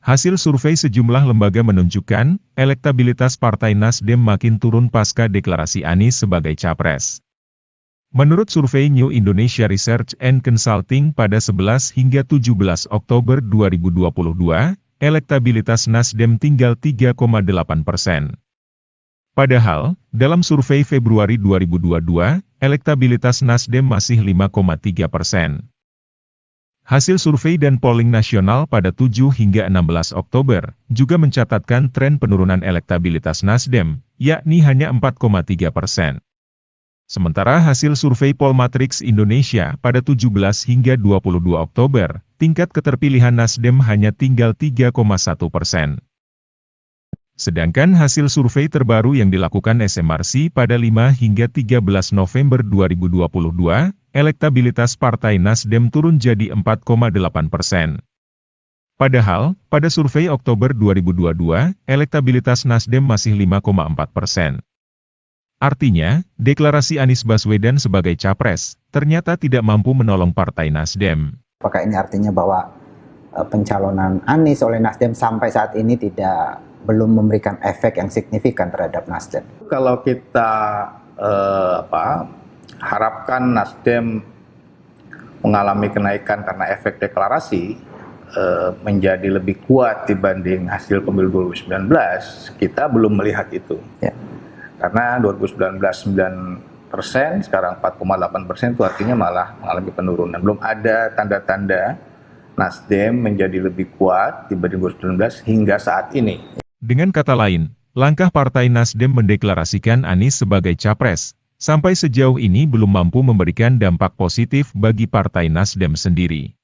Hasil survei sejumlah lembaga menunjukkan, elektabilitas Partai Nasdem makin turun pasca deklarasi Anies sebagai capres. Menurut survei New Indonesia Research and Consulting pada 11 hingga 17 Oktober 2022, elektabilitas Nasdem tinggal 3,8%. Padahal, dalam survei Februari 2022, elektabilitas Nasdem masih 5,3%. Hasil survei dan polling nasional pada 7 hingga 16 Oktober juga mencatatkan tren penurunan elektabilitas Nasdem, yakni hanya 4,3%. Sementara hasil survei Polmatrix Indonesia pada 17 hingga 22 Oktober, tingkat keterpilihan Nasdem hanya tinggal 3,1%. Sedangkan hasil survei terbaru yang dilakukan SMRC pada 5 hingga 13 November 2022, elektabilitas Partai Nasdem turun jadi 4,8%. Padahal, pada survei Oktober 2022, elektabilitas Nasdem masih 5,4%. Artinya, deklarasi Anies Baswedan sebagai capres, ternyata tidak mampu menolong Partai Nasdem. Apakah ini artinya bahwa pencalonan Anies oleh Nasdem sampai saat ini belum memberikan efek yang signifikan terhadap Nasdem? Kalau kita harapkan Nasdem mengalami kenaikan karena efek deklarasi menjadi lebih kuat dibanding hasil pemilu 2019, kita belum melihat itu. Ya. Karena 2019 9%, sekarang 4,8%, itu artinya malah mengalami penurunan. Belum ada tanda-tanda Nasdem menjadi lebih kuat dibanding 2019 hingga saat ini. Dengan kata lain, langkah Partai Nasdem mendeklarasikan Anies sebagai capres, sampai sejauh ini belum mampu memberikan dampak positif bagi Partai Nasdem sendiri.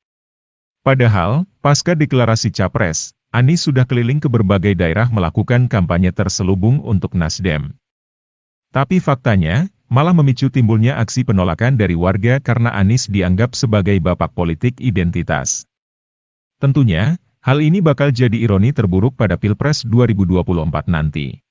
Padahal, pasca deklarasi capres, Anies sudah keliling ke berbagai daerah melakukan kampanye terselubung untuk Nasdem. Tapi faktanya, malah memicu timbulnya aksi penolakan dari warga karena Anies dianggap sebagai bapak politik identitas. Tentunya, hal ini bakal jadi ironi terburuk pada Pilpres 2024 nanti.